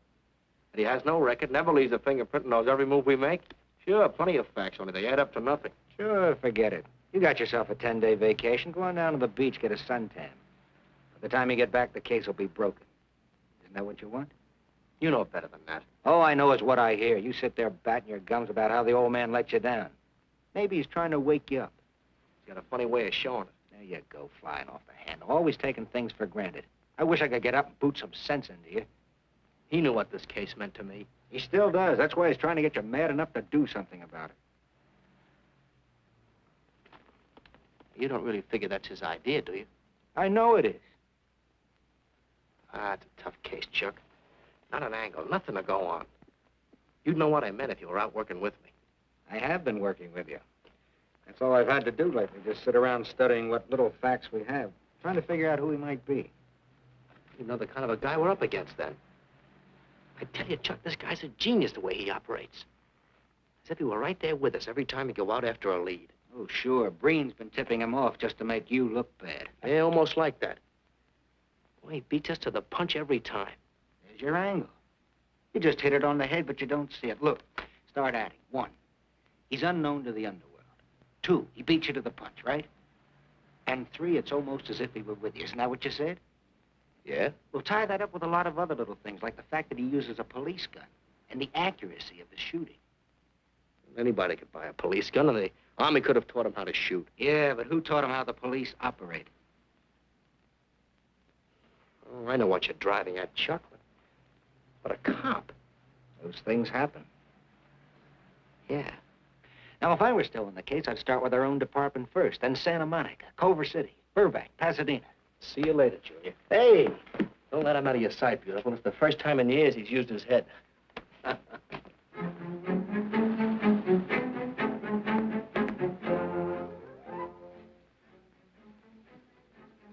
that he has no record, never leaves a fingerprint and knows every move we make? Sure, plenty of facts, only they add up to nothing. Sure, forget it. You got yourself a 10-day vacation. Go on down to the beach, get a suntan. By the time you get back, the case will be broken. Isn't that what you want? You know better than that. All I know is what I hear. You sit there batting your gums about how the old man let you down. Maybe he's trying to wake you up. He's got a funny way of showing it. There you go, flying off the handle. Always taking things for granted. I wish I could get up and boot some sense into you. He knew what this case meant to me. He still does. That's why he's trying to get you mad enough to do something about it. You don't really figure that's his idea, do you? I know it is. Ah, it's a tough case, Chuck. Not an angle, nothing to go on. You'd know what I meant if you were out working with me. I have been working with you. That's all I've had to do lately, just sit around studying what little facts we have, trying to figure out who he might be. You know the kind of a guy we're up against, then. I tell you, Chuck, this guy's a genius the way he operates. As if he were right there with us every time we go out after a lead. Oh, sure. Breen's been tipping him off just to make you look bad. Yeah, almost like that. Well, he beats us to the punch every time. There's your angle. You just hit it on the head, but you don't see it. Look, start adding. 1, he's unknown to the underworld. 2, he beats you to the punch, right? And 3, it's almost as if he were with you. Isn't that what you said? Yeah? Well, tie that up with a lot of other little things, like the fact that he uses a police gun and the accuracy of his shooting. Anybody could buy a police gun, and the Army could have taught him how to shoot. Yeah, but who taught him how the police operate? Oh, I know what you're driving at, Chuck. But a cop. Those things happen. Yeah. Now, if I were still in the case, I'd start with our own department first, then Santa Monica, Culver City, Burbank, Pasadena. See you later, Junior. Hey! Don't let him out of your sight, beautiful. It's the first time in years he's used his head.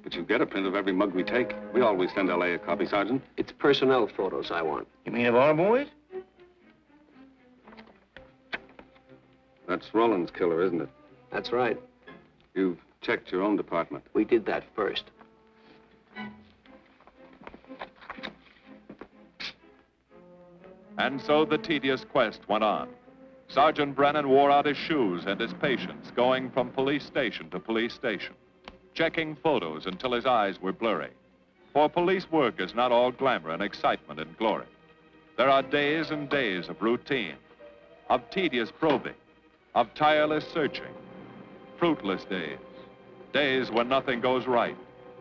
But you get a print of every mug we take. We always send L.A. a copy, Sergeant. It's personnel photos I want. You mean of our boys? That's Rollins' killer, isn't it? That's right. You've checked your own department. We did that first. And so the tedious quest went on. Sergeant Brennan wore out his shoes and his patience, going from police station to police station, checking photos until his eyes were blurry. For police work is not all glamour and excitement and glory. There are days and days of routine, of tedious probing, of tireless searching, fruitless days, days when nothing goes right,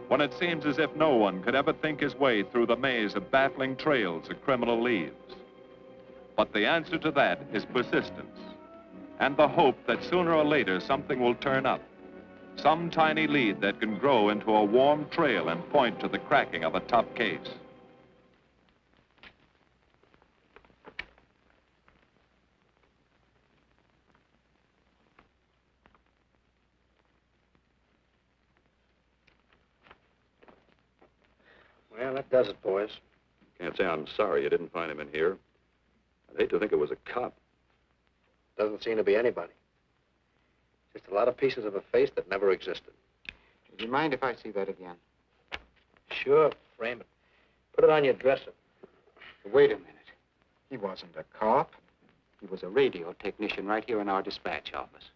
when it seems as if no one could ever think his way through the maze of baffling trails a criminal leaves. But the answer to that is persistence, and the hope that sooner or later something will turn up, some tiny lead that can grow into a warm trail and point to the cracking of a tough case. Well, that does it, boys. Can't say I'm sorry you didn't find him in here. I'd hate to think it was a cop. Doesn't seem to be anybody. Just a lot of pieces of a face that never existed. Do you mind if I see that again? Sure, frame it. Put it on your dresser. Wait a minute. He wasn't a cop. He was a radio technician right here in our dispatch office.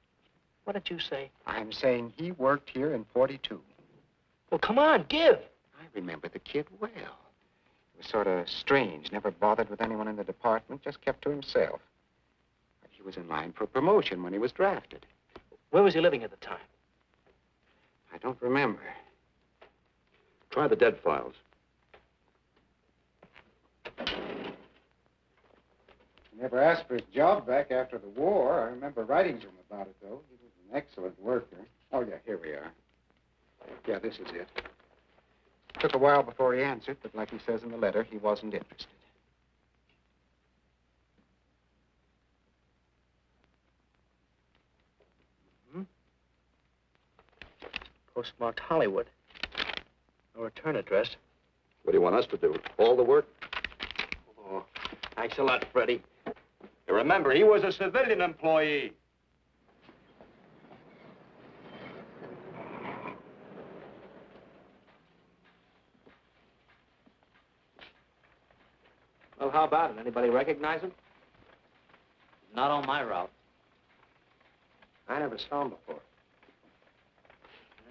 What did you say? I'm saying he worked here in 42. Well, come on, give. I remember the kid well. He was sort of strange, never bothered with anyone in the department, just kept to himself. He was in line for promotion when he was drafted. Where was he living at the time? I don't remember. Try the dead files. He never asked for his job back after the war. I remember writing to him about it, though. He was an excellent worker. Oh, yeah, here we are. Yeah, this is it. Took a while before he answered, but like he says in the letter, he wasn't interested. Postmarked Hollywood. No return address. What do you want us to do? All the work? Oh, thanks a lot, Freddie. Remember, he was a civilian employee. Well, how about it? Anybody recognize him? Not on my route. I never saw him before.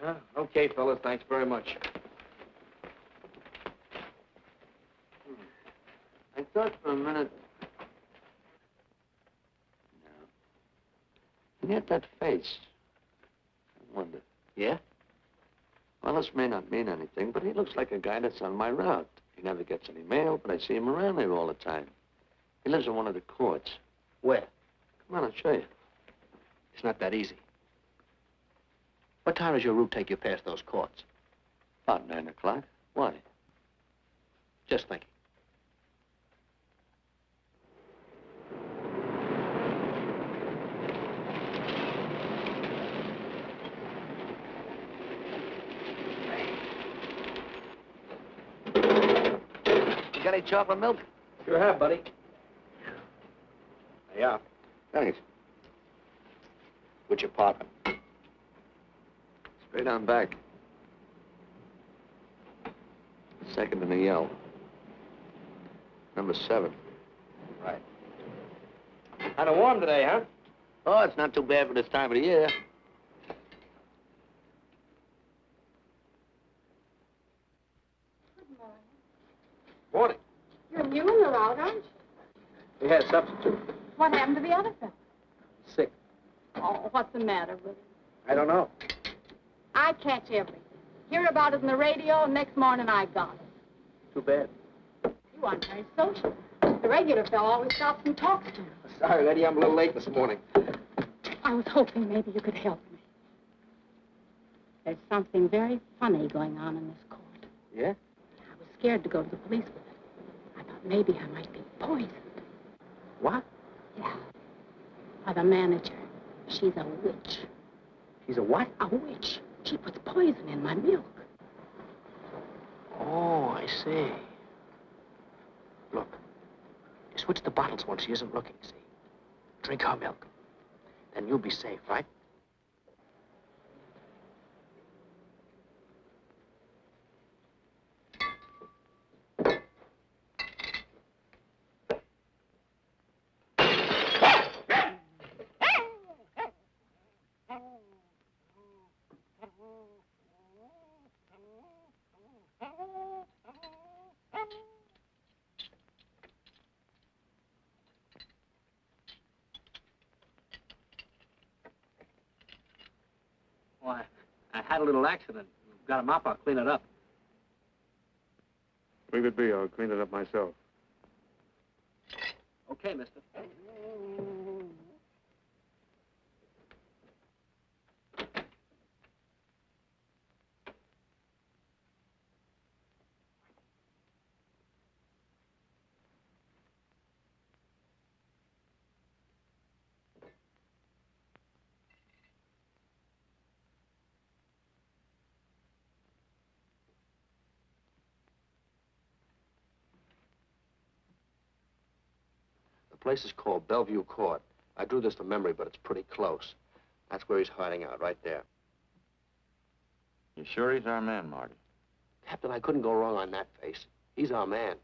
Yeah, okay, fellas, thanks very much. I thought for a minute... And yet that face. I wonder. Yeah? Well, this may not mean anything, but he looks like a guy that's on my route. He never gets any mail, but I see him around here all the time. He lives in one of the courts. Where? Come on, I'll show you. It's not that easy. What time does your route take you past those courts? About 9 o'clock. Why? Just thinking. You got any chocolate milk? Sure have, buddy. Yeah. Thanks. Which apartment? Straight on back. Second in the yell. Number 7. Right. Kind of warm today, huh? Oh, it's not too bad for this time of the year. Morning. You're new and you're out, aren't you? We had a substitute. What happened to the other fellow? Sick. Oh, what's the matter with him? I don't know. I catch everything. Hear about it on the radio, and next morning I got it. Too bad. You aren't very social. The regular fellow always stops and talks to you. Sorry, lady, I'm a little late this morning. I was hoping maybe you could help me. There's something very funny going on in this court. Yeah? I was scared to go to the police with it. I thought maybe I might be poisoned. What? Yeah. By the manager. She's a witch. She's a what? A witch. She puts poison in my milk. Oh, I see. Look, you switch the bottles when she isn't looking, see? Drink her milk. Then you'll be safe, right? Well, I had a little accident. Got a mop, I'll clean it up. Leave it be. I'll clean it up myself. Okay, mister. The place is called Bellevue Court. I drew this from memory, but it's pretty close. That's where he's hiding out, right there. You sure he's our man, Marty? Captain, I couldn't go wrong on that face. He's our man.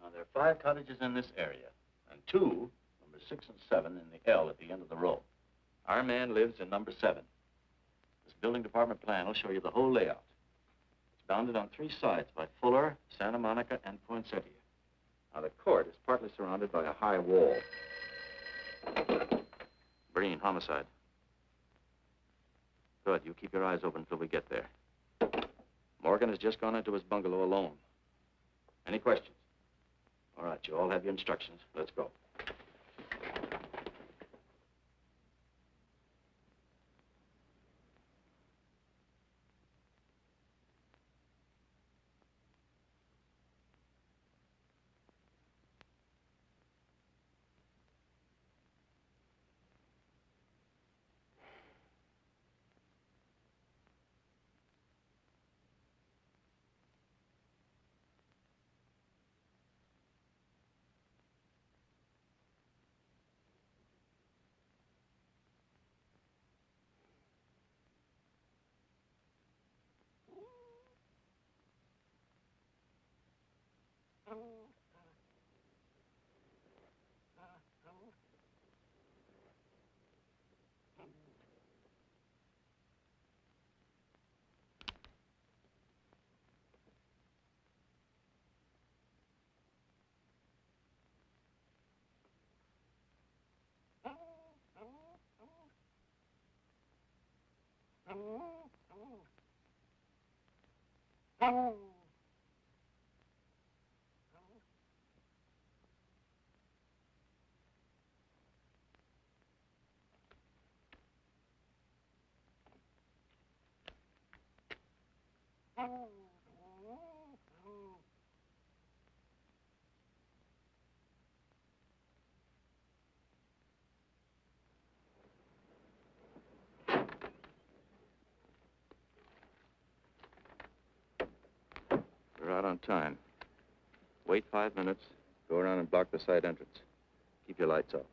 Now, there are 5 cottages in this area, and 2, number 6 and 7, in the L at the end of the row. Our man lives in number 7. This building department plan will show you the whole layout. It's bounded on 3 sides by Fuller, Santa Monica, and Poinsettia. Now, the court is partly surrounded by a high wall. Breen, homicide. Good. You keep your eyes open until we get there. Morgan has just gone into his bungalow alone. Any questions? All right, you all have your instructions. Let's go. We're out on time. Wait 5 minutes. Go around and block the side entrance. Keep your lights off.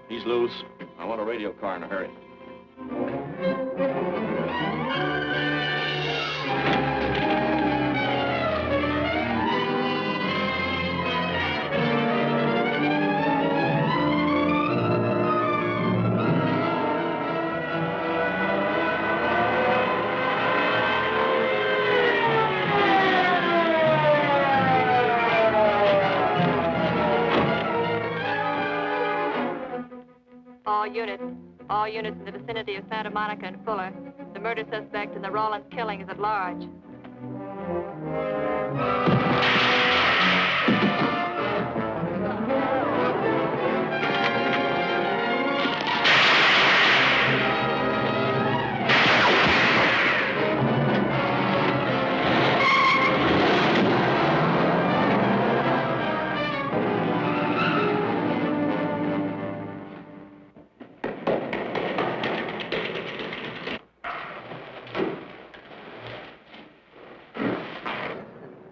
He's loose. I want a radio car in a hurry. All units in the vicinity of Santa Monica and Fuller. The murder suspect in the Rollins killing is at large.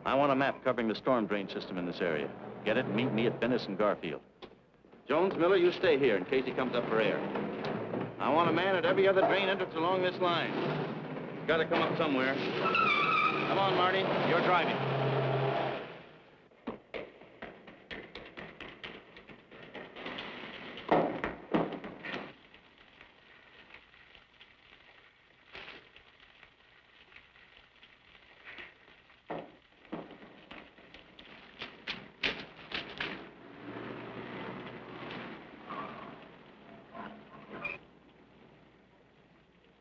I want a map covering the storm drain system in this area. Get it and meet me at Venice and Garfield. Jones, Miller, you stay here in case he comes up for air. I want a man at every other drain entrance along this line. He's got to come up somewhere. Come on, Marty. You're driving.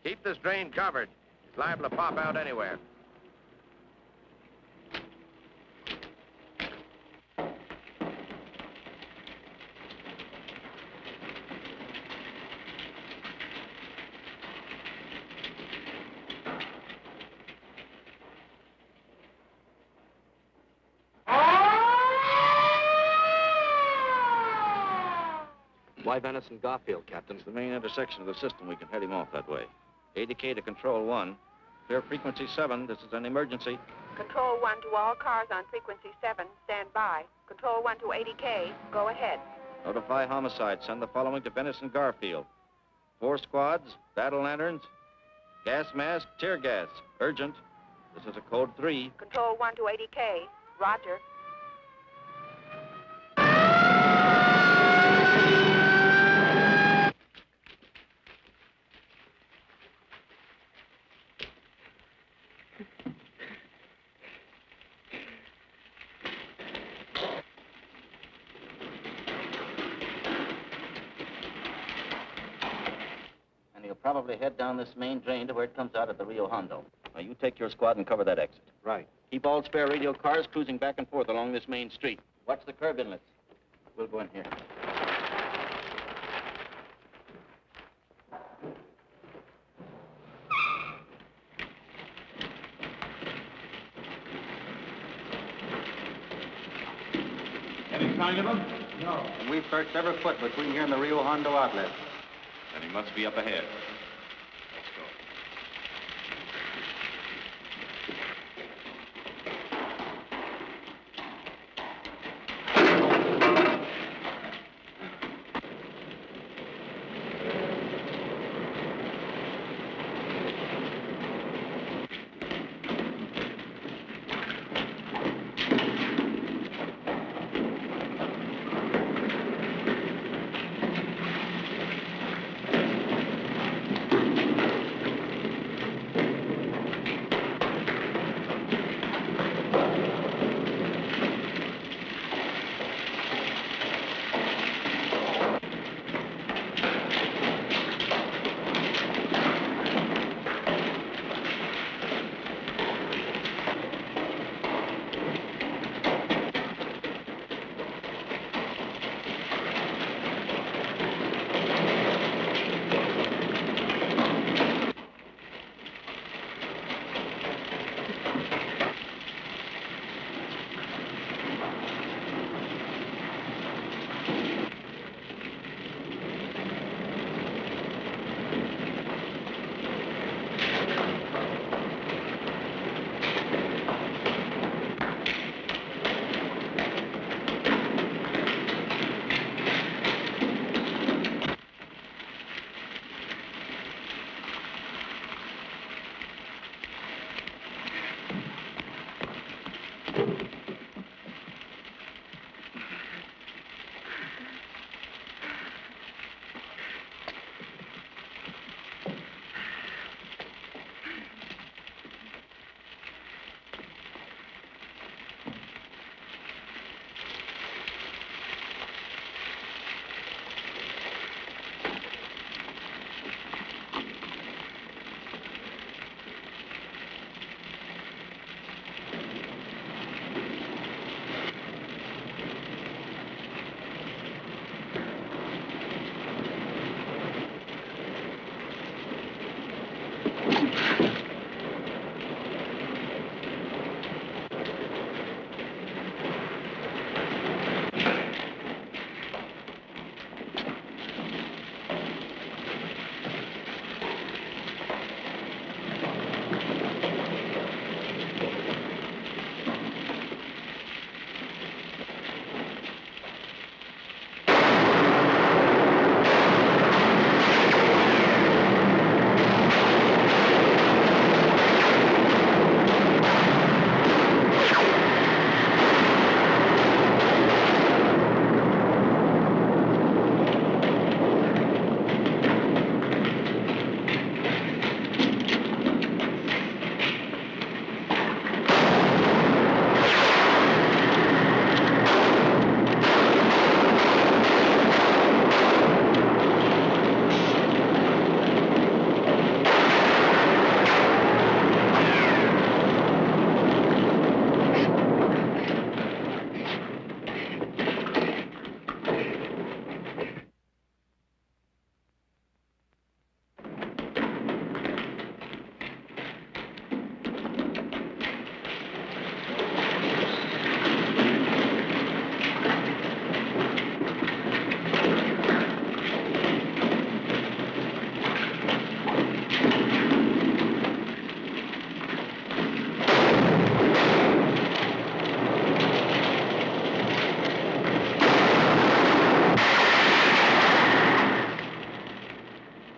Keep this drain covered. It's liable to pop out anywhere. Why Venice and Garfield, Captain? It's the main intersection of the system. We can head him off that way. ADK to Control 1. Clear frequency 7. This is an emergency. Control 1 to all cars on frequency 7. Stand by. Control 1 to ADK. Go ahead. Notify homicide. Send the following to Venice and Garfield. 4 squads, battle lanterns, gas mask, tear gas. Urgent. This is a code 3. Control 1 to ADK. Roger. Probably head down this main drain to where it comes out at the Rio Hondo. Now, you take your squad and cover that exit. Right. Keep all spare radio cars cruising back and forth along this main street. Watch the curb inlets. We'll go in here. Any sign of him? No. And we've searched every foot between here and the Rio Hondo outlet. Then he must be up ahead. Let's go.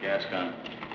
Gas gun.